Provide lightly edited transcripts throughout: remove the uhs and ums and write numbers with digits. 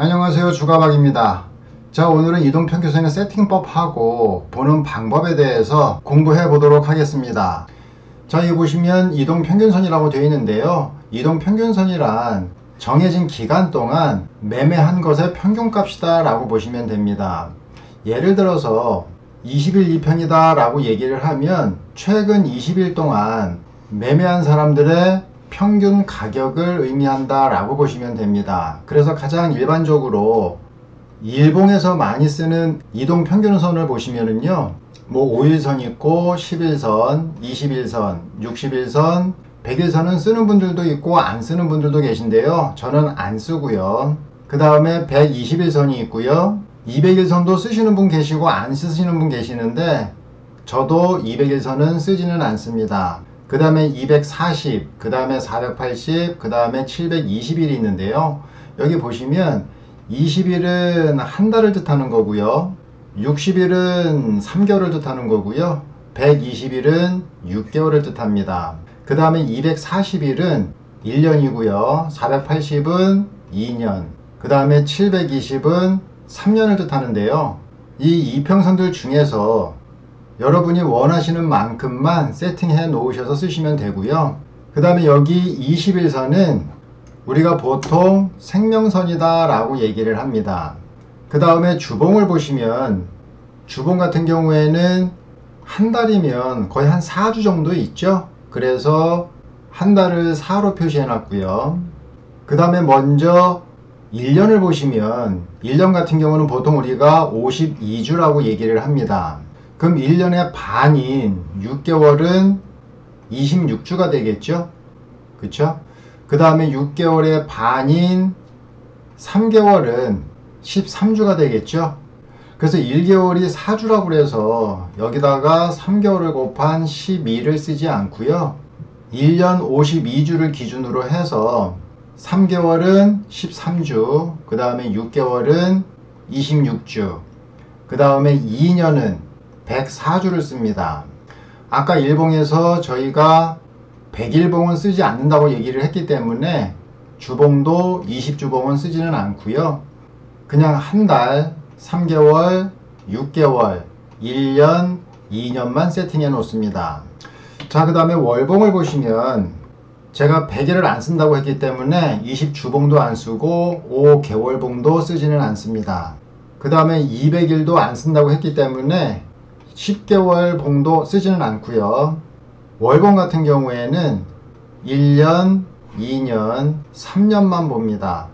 안녕하세요, 주가박입니다. 자, 오늘은 이동평균선의 세팅법하고 보는 방법에 대해서 공부해 보도록 하겠습니다. 자, 여기 보시면 이동평균선이라고 되어 있는데요, 이동평균선이란 정해진 기간 동안 매매한 것의 평균값이다 라고 보시면 됩니다. 예를 들어서 20일 2평이다 라고 얘기를 하면 최근 20일 동안 매매한 사람들의 평균 가격을 의미한다 라고 보시면 됩니다. 그래서 가장 일반적으로 일봉에서 많이 쓰는 이동평균선을 보시면은요, 뭐 5일선 있고 11선, 21선, 61선, 100일선은 쓰는 분들도 있고 안 쓰는 분들도 계신데요, 저는 안 쓰고요. 그 다음에 121선이 있고요, 200일선도 쓰시는 분 계시고 안 쓰시는 분 계시는데 저도 200일선은 쓰지는 않습니다. 그 다음에 240, 그 다음에 480, 그 다음에 720일이 있는데요, 여기 보시면 20일은 한 달을 뜻하는 거고요, 60일은 3개월을 뜻하는 거고요, 120일은 6개월을 뜻합니다. 그 다음에 240일은 1년이고요, 480은 2년, 그 다음에 720은 3년을 뜻하는데요, 이 이평선들 중에서 여러분이 원하시는 만큼만 세팅해 놓으셔서 쓰시면 되고요. 그 다음에 여기 21선은 우리가 보통 생명선이다 라고 얘기를 합니다. 그 다음에 주봉을 보시면 주봉 같은 경우에는 한 달이면 거의 한 4주 정도 있죠. 그래서 한 달을 4로 표시해 놨고요. 그 다음에 먼저 1년을 보시면 1년 같은 경우는 보통 우리가 52주라고 얘기를 합니다. 그럼 1년의 반인 6개월은 26주가 되겠죠? 그쵸? 그 다음에 6개월의 반인 3개월은 13주가 되겠죠? 그래서 1개월이 4주라고 해서 여기다가 3개월을 곱한 12를 쓰지 않고요, 1년 52주를 기준으로 해서 3개월은 13주, 그 다음에 6개월은 26주, 그 다음에 2년은 104주를 씁니다. 아까 일봉에서 저희가 100일봉은 쓰지 않는다고 얘기를 했기 때문에 주봉도 20주봉은 쓰지는 않고요, 그냥 한 달, 3개월, 6개월, 1년, 2년만 세팅해 놓습니다. 자, 그 다음에 월봉을 보시면 제가 100일을 안 쓴다고 했기 때문에 20주봉도 안 쓰고 5개월봉도 쓰지는 않습니다. 그 다음에 200일도 안 쓴다고 했기 때문에 10개월 봉도 쓰지는 않고요. 월봉 같은 경우에는 1년, 2년, 3년만 봅니다.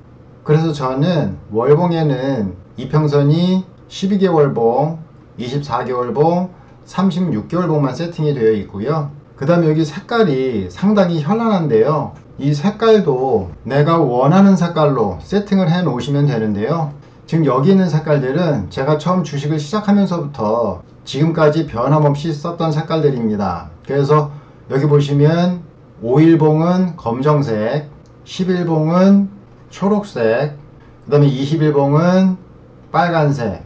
그래서 저는 월봉에는 이평선이 12개월봉, 24개월봉, 36개월봉만 세팅이 되어 있고요. 그 다음에 여기 색깔이 상당히 현란한데요, 이 색깔도 내가 원하는 색깔로 세팅을 해 놓으시면 되는데요, 지금 여기 있는 색깔들은 제가 처음 주식을 시작하면서부터 지금까지 변함없이 썼던 색깔들입니다. 그래서 여기 보시면 5일봉은 검정색, 10일봉은 초록색, 그 다음에 20일봉은 빨간색,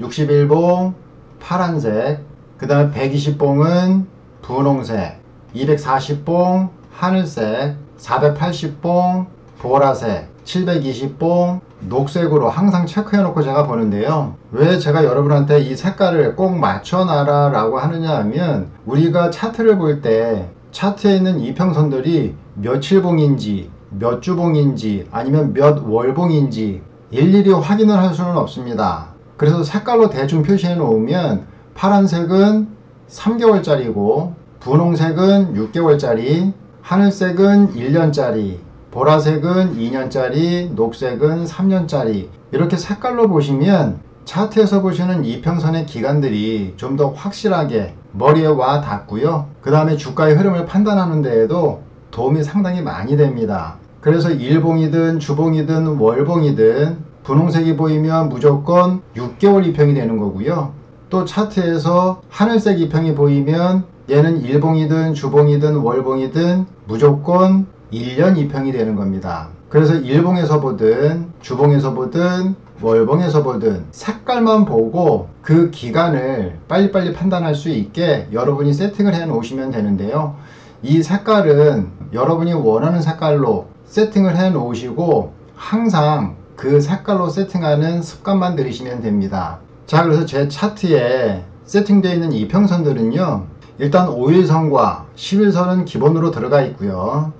60일봉 파란색, 그 다음에 120봉은 분홍색, 240봉 하늘색, 480봉 보라색, 720봉 녹색으로 항상 체크해 놓고 제가 보는데요, 왜 제가 여러분한테 이 색깔을 꼭 맞춰놔라 라고 하느냐 하면, 우리가 차트를 볼 때 차트에 있는 이평선들이 며칠봉인지 몇 주봉인지 아니면 몇 월봉인지 일일이 확인을 할 수는 없습니다. 그래서 색깔로 대충 표시해 놓으면 파란색은 3개월짜리고 분홍색은 6개월짜리, 하늘색은 1년짜리, 보라색은 2년짜리, 녹색은 3년짜리, 이렇게 색깔로 보시면 차트에서 보시는 이평선의 기간들이 좀 더 확실하게 머리에 와 닿고요, 그 다음에 주가의 흐름을 판단하는 데에도 도움이 상당히 많이 됩니다. 그래서 일봉이든 주봉이든 월봉이든 분홍색이 보이면 무조건 6개월 이평이 되는 거고요, 또 차트에서 하늘색 이평이 보이면 얘는 일봉이든 주봉이든 월봉이든 무조건 1년 이평이 되는 겁니다. 그래서 일봉에서 보든 주봉에서 보든 월봉에서 보든 색깔만 보고 그 기간을 빨리빨리 판단할 수 있게 여러분이 세팅을 해 놓으시면 되는데요, 이 색깔은 여러분이 원하는 색깔로 세팅을 해 놓으시고 항상 그 색깔로 세팅하는 습관만 들이시면 됩니다. 자, 그래서 제 차트에 세팅되어 있는 이평선들은요, 일단 5일선과 10일선은 기본으로 들어가 있고요,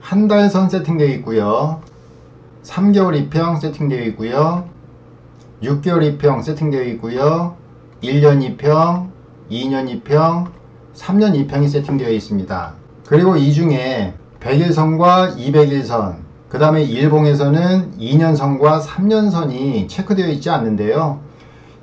한 달선 세팅되어 있고요, 3개월 이평 세팅되어 있고요, 6개월 이평 세팅되어 있고요, 1년 이평, 2년 이평, 3년 이평이 세팅되어 있습니다. 그리고 이 중에 100일선과 200일선, 그 다음에 일봉에서는 2년선과 3년선이 체크되어 있지 않는데요,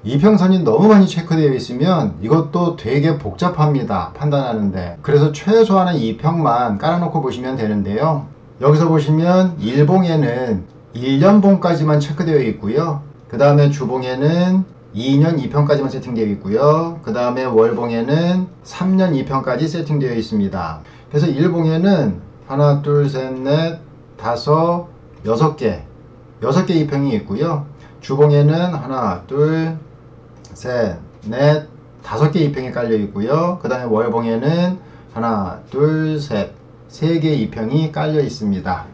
이평선이 너무 많이 체크되어 있으면 이것도 되게 복잡합니다, 판단하는데. 그래서 최소한의 2평만 깔아놓고 보시면 되는데요, 여기서 보시면 일봉에는 1년봉까지만 체크되어 있고요, 그 다음에 주봉에는 2년 2평까지만 세팅되어 있고요, 그 다음에 월봉에는 3년 2평까지 세팅되어 있습니다. 그래서 일봉에는 하나, 둘, 셋, 넷, 다섯, 6개 2평이 있고요, 주봉에는 하나, 둘, 셋, 넷, 5개 2평이 깔려 있고요, 그 다음에 월봉에는 하나, 둘, 셋, 3개 2평이 깔려 있습니다.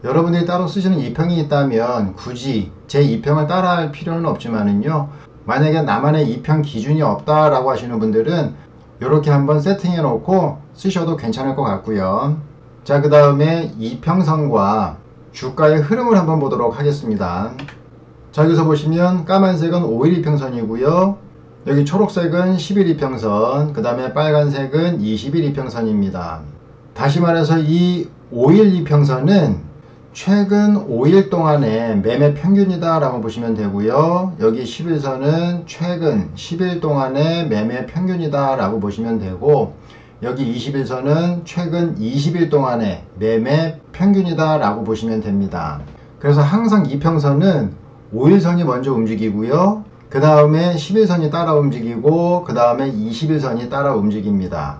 여러분들이 따로 쓰시는 2평이 있다면 굳이 제 2평을 따라 할 필요는 없지만은요, 만약에 나만의 2평 기준이 없다라고 하시는 분들은 이렇게 한번 세팅해 놓고 쓰셔도 괜찮을 것 같고요. 자, 그 다음에 이평선과 주가의 흐름을 한번 보도록 하겠습니다. 자, 여기서 보시면 까만색은 5일 이평선이고요, 여기 초록색은 10일 이평선, 그 다음에 빨간색은 20일 이평선입니다. 다시 말해서 이 5일 이평선은 최근 5일 동안의 매매 평균이다 라고 보시면 되고요, 여기 10일선은 최근 10일 동안의 매매 평균이다 라고 보시면 되고, 여기 20일선은 최근 20일 동안의 매매 평균이다 라고 보시면 됩니다. 그래서 항상 이평선은 5일선이 먼저 움직이고요, 그 다음에 10일선이 따라 움직이고, 그 다음에 20일선이 따라 움직입니다.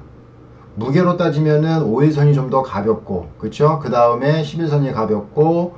무게로 따지면은 5일선이 좀 더 가볍고, 그쵸? 그 다음에 10일선이 가볍고,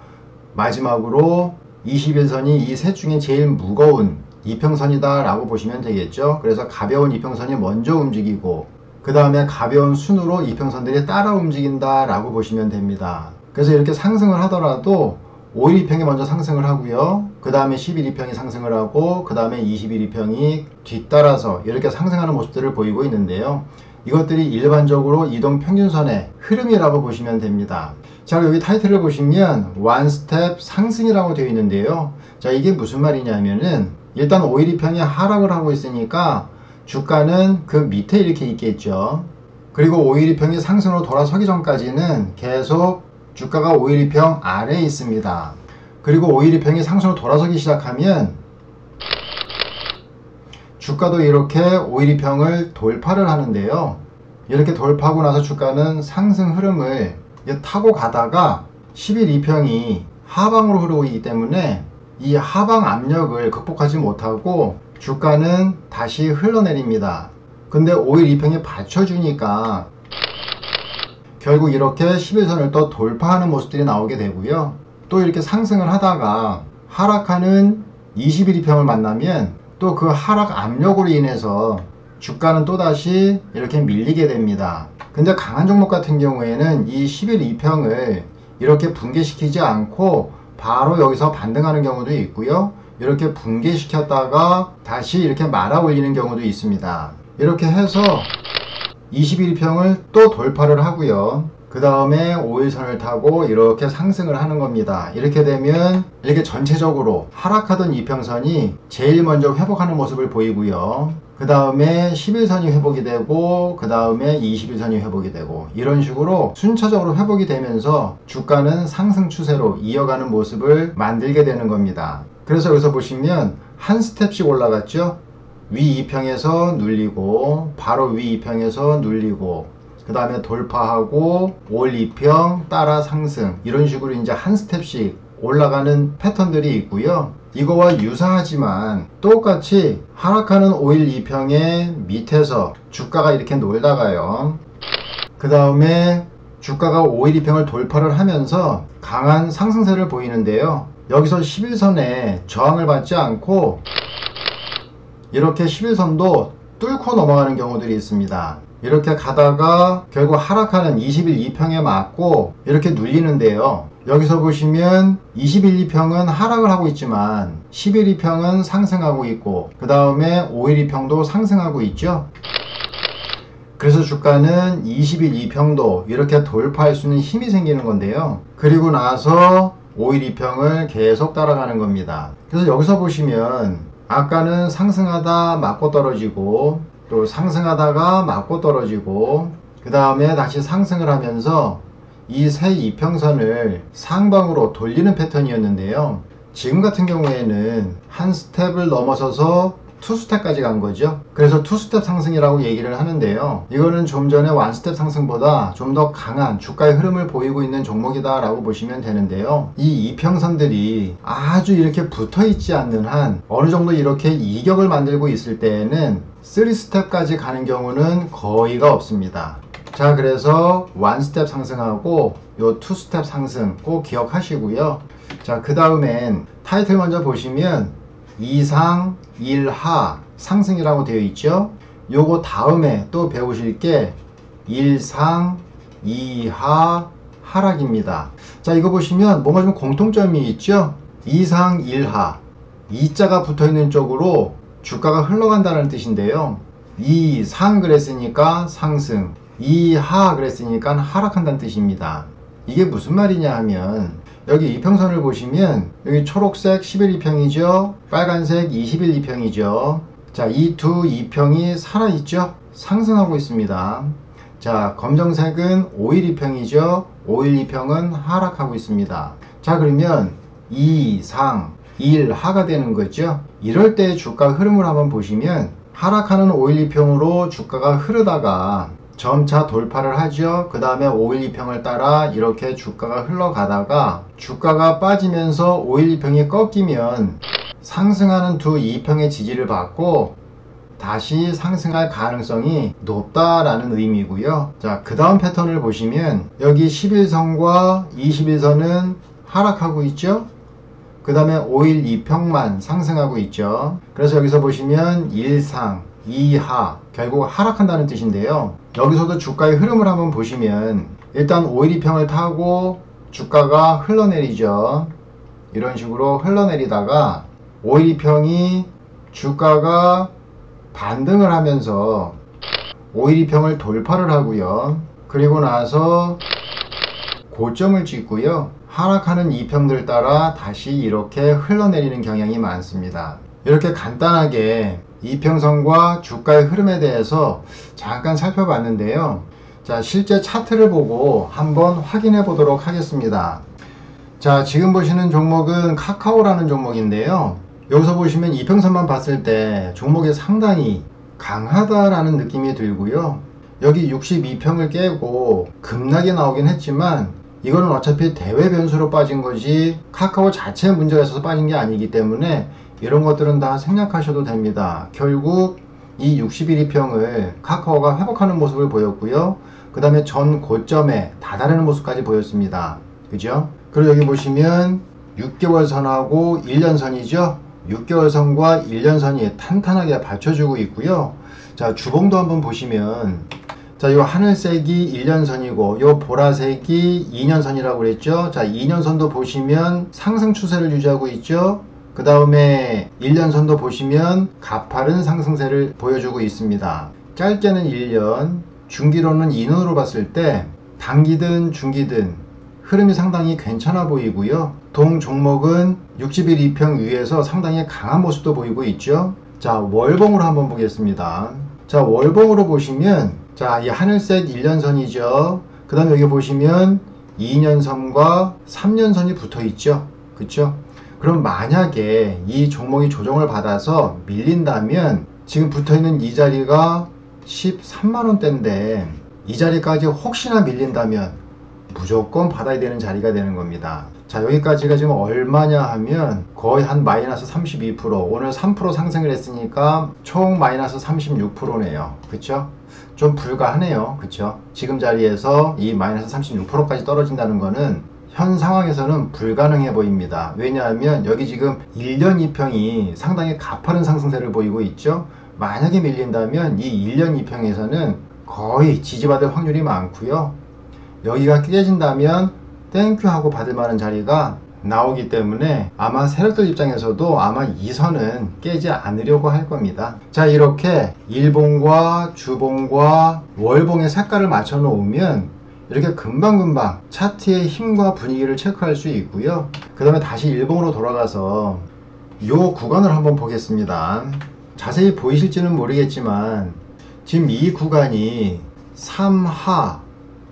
마지막으로 21선이 이 셋 중에 제일 무거운 이평선이다 라고 보시면 되겠죠. 그래서 가벼운 이평선이 먼저 움직이고 그 다음에 가벼운 순으로 이평선들이 따라 움직인다 라고 보시면 됩니다. 그래서 이렇게 상승을 하더라도 5일 이평이 먼저 상승을 하고요, 그 다음에 10일 이평이 상승을 하고, 그 다음에 20일 이평이 뒤따라서 이렇게 상승하는 모습들을 보이고 있는데요, 이것들이 일반적으로 이동평균선의 흐름이라고 보시면 됩니다. 자, 여기 타이틀을 보시면 원스텝 상승이라고 되어 있는데요, 자, 이게 무슨 말이냐면은 일단 5일 이평이 하락을 하고 있으니까 주가는 그 밑에 이렇게 있겠죠. 그리고 5일 이평이 상승으로 돌아서기 전까지는 계속 주가가 5일 이평 아래에 있습니다. 그리고 5일 이평이 상승으로 돌아서기 시작하면 주가도 이렇게 5일 이평을 돌파를 하는데요, 이렇게 돌파하고 나서 주가는 상승 흐름을 타고 가다가 10일 이평이 하방으로 흐르고 있기 때문에 이 하방 압력을 극복하지 못하고 주가는 다시 흘러내립니다. 근데 5일 이평이 받쳐주니까 결국 이렇게 11선을 또 돌파하는 모습들이 나오게 되고요, 또 이렇게 상승을 하다가 하락하는 20일 이평을 만나면 또 그 하락 압력으로 인해서 주가는 또다시 이렇게 밀리게 됩니다. 근데 강한 종목 같은 경우에는 이 10일 이평을 이렇게 붕괴시키지 않고 바로 여기서 반등하는 경우도 있고요, 이렇게 붕괴시켰다가 다시 이렇게 말아 올리는 경우도 있습니다. 이렇게 해서 20일 이평을 또 돌파를 하고요, 그 다음에 5일선을 타고 이렇게 상승을 하는 겁니다. 이렇게 되면 이렇게 전체적으로 하락하던 이평선이 제일 먼저 회복하는 모습을 보이고요, 그 다음에 10일선이 회복이 되고, 그 다음에 20일선이 회복이 되고, 이런 식으로 순차적으로 회복이 되면서 주가는 상승 추세로 이어가는 모습을 만들게 되는 겁니다. 그래서 여기서 보시면 한 스텝씩 올라갔죠. 위 2평에서 눌리고, 바로 위 2평에서 눌리고, 그 다음에 돌파하고 5일 2평 따라 상승, 이런 식으로 이제 한 스텝씩 올라가는 패턴들이 있고요, 이거와 유사하지만 똑같이 하락하는 5일 2평의 밑에서 주가가 이렇게 놀다가요, 그 다음에 주가가 5일 2평을 돌파를 하면서 강한 상승세를 보이는데요, 여기서 11선에 저항을 받지 않고 이렇게 11선도 뚫고 넘어가는 경우들이 있습니다. 이렇게 가다가 결국 하락하는 21, 2평에 맞고 이렇게 눌리는데요. 여기서 보시면 21, 2평은 하락을 하고 있지만 11, 2평은 상승하고 있고 그 다음에 5일 2평도 상승하고 있죠. 그래서 주가는 21, 2평도 이렇게 돌파할 수 있는 힘이 생기는 건데요. 그리고 나서 5일 2평을 계속 따라가는 겁니다. 그래서 여기서 보시면 아까는 상승하다 맞고 떨어지고 또 상승하다가 맞고 떨어지고 그 다음에 다시 상승을 하면서 이 세 이평선을 상방으로 돌리는 패턴이었는데요. 지금 같은 경우에는 한 스텝을 넘어서서 투스텝까지 간 거죠. 그래서 투스텝 상승이라고 얘기를 하는데요. 이거는 좀 전에 원스텝 상승보다 좀 더 강한 주가의 흐름을 보이고 있는 종목이다 라고 보시면 되는데요. 이 이평선들이 아주 이렇게 붙어 있지 않는 한 어느 정도 이렇게 이격을 만들고 있을 때에는 3스텝까지 가는 경우는 거의가 없습니다. 자, 그래서 1스텝 상승하고 요 2스텝 상승 꼭 기억하시고요. 자, 그 다음엔 타이틀 먼저 보시면 2상 1하 상승이라고 되어 있죠. 요거 다음에 또 배우실 게 1상 2하 하락입니다. 자, 이거 보시면 뭔가 좀 공통점이 있죠. 2상 1하 2자가 붙어있는 쪽으로 주가가 흘러간다는 뜻인데요. 2상 그랬으니까 상승, 2하 그랬으니까 하락한다는 뜻입니다. 이게 무슨 말이냐 하면 여기 이평선을 보시면 여기 초록색 11이평이죠. 빨간색 21이평이죠. 자, 이 두 이평이 살아있죠. 상승하고 있습니다. 자, 검정색은 512평이죠. 512평은 하락하고 있습니다. 자, 그러면 2상 1하가 되는 거죠. 이럴 때 주가 흐름을 한번 보시면 하락하는 512평으로 주가가 흐르다가 점차 돌파를 하죠. 그 다음에 512평을 따라 이렇게 주가가 흘러가다가 주가가 빠지면서 512평이 꺾이면 상승하는 두 2평의 지지를 받고 다시 상승할 가능성이 높다라는 의미고요. 자, 그 다음 패턴을 보시면 여기 11선과 21선은 하락하고 있죠. 그 다음에 5일 2평만 상승하고 있죠. 그래서 여기서 보시면 1상 2하 결국 하락한다는 뜻인데요. 여기서도 주가의 흐름을 한번 보시면 일단 5일 2평을 타고 주가가 흘러내리죠. 이런 식으로 흘러내리다가 5일 2평이 주가가 반등을 하면서 5일 2평을 돌파를 하고요. 그리고 나서 고점을 찍고요. 하락하는 2평들 따라 다시 이렇게 흘러내리는 경향이 많습니다. 이렇게 간단하게 이평선과 주가의 흐름에 대해서 잠깐 살펴봤는데요. 자, 실제 차트를 보고 한번 확인해 보도록 하겠습니다. 자, 지금 보시는 종목은 카카오라는 종목인데요. 여기서 보시면 이평선만 봤을 때 종목이 상당히 강하다라는 느낌이 들고요. 여기 62평을 깨고 급락이 나오긴 했지만 이거는 어차피 대외 변수로 빠진 거지 카카오 자체에 문제가 있어서 빠진 게 아니기 때문에 이런 것들은 다 생략하셔도 됩니다. 결국 이 61이평을 카카오가 회복하는 모습을 보였고요. 그 다음에 전 고점에 다다르는 모습까지 보였습니다. 그죠? 그리고 여기 보시면 6개월 선하고 1년 선이죠. 6개월 선과 1년 선이 탄탄하게 받쳐주고 있고요. 자, 주봉도 한번 보시면 자, 요 하늘색이 1년선이고 요 보라색이 2년선이라고 그랬죠. 자, 2년선도 보시면 상승 추세를 유지하고 있죠. 그 다음에 1년선도 보시면 가파른 상승세를 보여주고 있습니다. 짧게는 1년, 중기로는 2년으로 봤을 때 단기든 중기든 흐름이 상당히 괜찮아 보이고요. 동 종목은 60일 2평 위에서 상당히 강한 모습도 보이고 있죠. 자, 월봉으로 한번 보겠습니다. 자, 월봉으로 보시면 자, 이 하늘색 1년선이죠. 그 다음에 여기 보시면 2년선과 3년선이 붙어 있죠. 그쵸? 그럼 만약에 이 종목이 조정을 받아서 밀린다면 지금 붙어 있는 이 자리가 13만원대인데 이 자리까지 혹시나 밀린다면 무조건 받아야 되는 자리가 되는 겁니다. 자, 여기까지가 지금 얼마냐 하면 거의 한 마이너스 32%, 오늘 3% 상승을 했으니까 총 마이너스 36%네요. 그쵸? 좀 불가하네요. 그쵸? 지금 자리에서 이 마이너스 36%까지 떨어진다는 거는 현 상황에서는 불가능해 보입니다. 왜냐하면 여기 지금 1년 2평이 상당히 가파른 상승세를 보이고 있죠. 만약에 밀린다면 이 1년 2평에서는 거의 지지받을 확률이 많고요. 여기가 깨진다면 땡큐 하고 받을 만한 자리가 나오기 때문에 아마 세력들 입장에서도 아마 이 선은 깨지 않으려고 할 겁니다. 자, 이렇게 일봉과 주봉과 월봉의 색깔을 맞춰 놓으면 이렇게 금방금방 차트의 힘과 분위기를 체크할 수 있고요. 그 다음에 다시 일봉으로 돌아가서 이 구간을 한번 보겠습니다. 자세히 보이실지는 모르겠지만 지금 이 구간이 3하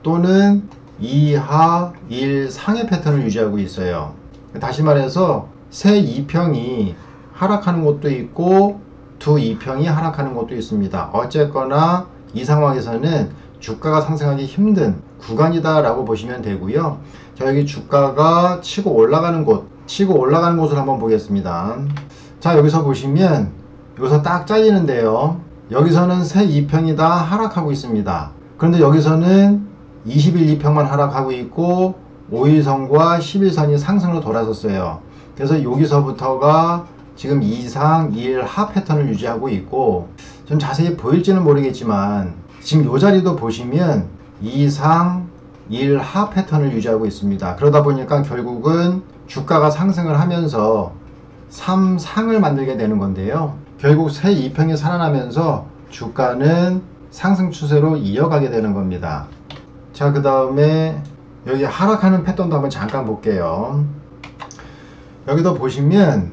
또는 2하 1상의 패턴을 유지하고 있어요. 다시 말해서 세 2평이 하락하는 곳도 있고 두 2평이 하락하는 곳도 있습니다. 어쨌거나 이 상황에서는 주가가 상승하기 힘든 구간이다 라고 보시면 되고요. 자, 여기 주가가 치고 올라가는 곳을 한번 보겠습니다. 자, 여기서 보시면 여기서 딱 잘리는데요. 여기서는 세 2평이 다 하락하고 있습니다. 그런데 여기서는 21, 2평만 하락하고 있고 5일선과 11선이 상승으로 돌아섰어요. 그래서 여기서부터가 지금 2상 1하 패턴을 유지하고 있고, 좀 자세히 보일지는 모르겠지만 지금 이 자리도 보시면 2상 1하 패턴을 유지하고 있습니다. 그러다 보니까 결국은 주가가 상승을 하면서 3상을 만들게 되는 건데요. 결국 새 2평이 살아나면서 주가는 상승 추세로 이어가게 되는 겁니다. 자, 그 다음에 여기 하락하는 패턴도 한번 잠깐 볼게요. 여기도 보시면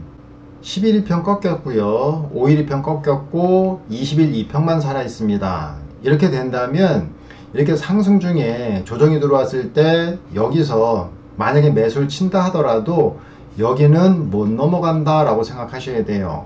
11, 2평 꺾였고요. 5일 2평 꺾였고 20일 2평만 살아 있습니다. 이렇게 된다면 이렇게 상승 중에 조정이 들어왔을 때 여기서 만약에 매수를 친다 하더라도 여기는 못 넘어간다 라고 생각하셔야 돼요.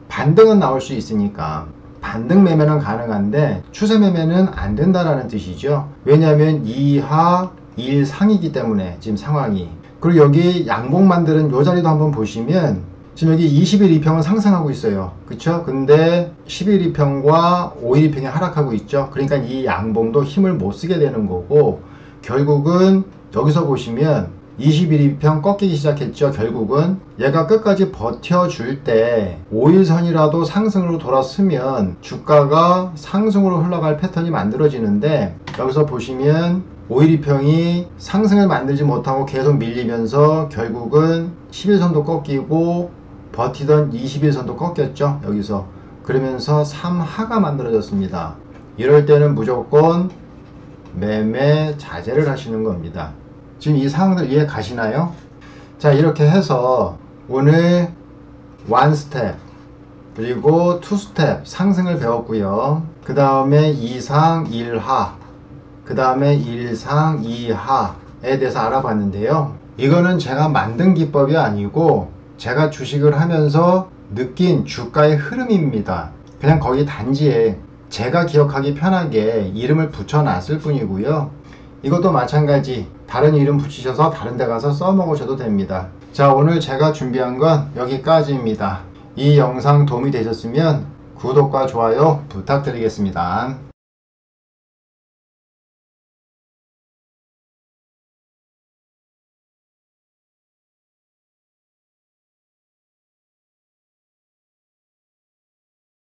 반등은 나올 수 있으니까 반등 매매는 가능한데 추세 매매는 안 된다라는 뜻이죠. 왜냐하면 2하 1상이기 때문에 지금 상황이. 그리고 여기 양봉 만드는 요 자리도 한번 보시면 지금 여기 20일 2평은 상승하고 있어요. 그쵸? 근데 10일 2평과 5일 2평이 하락하고 있죠. 그러니까 이 양봉도 힘을 못 쓰게 되는 거고, 결국은 여기서 보시면 21, 2평 꺾이기 시작했죠. 결국은 얘가 끝까지 버텨줄 때 5일선이라도 상승으로 돌았으면 주가가 상승으로 흘러갈 패턴이 만들어지는데, 여기서 보시면 5일 2평이 상승을 만들지 못하고 계속 밀리면서 결국은 11선도 꺾이고 버티던 21선도 꺾였죠. 여기서. 그러면서 3하가 만들어졌습니다. 이럴 때는 무조건 매매 자제를 하시는 겁니다. 지금 이 상황들 이해 가시나요? 자, 이렇게 해서 오늘 1스텝 그리고 2스텝 상승을 배웠고요. 그 다음에 2상 1하, 그 다음에 1상 2하에 대해서 알아봤는데요. 이거는 제가 만든 기법이 아니고 제가 주식을 하면서 느낀 주가의 흐름입니다. 그냥 거기 단지에 제가 기억하기 편하게 이름을 붙여놨을 뿐이고요. 이것도 마찬가지 다른 이름 붙이셔서 다른 데 가서 써먹으셔도 됩니다. 자, 오늘 제가 준비한 건 여기까지입니다. 이 영상 도움이 되셨으면 구독과 좋아요 부탁드리겠습니다.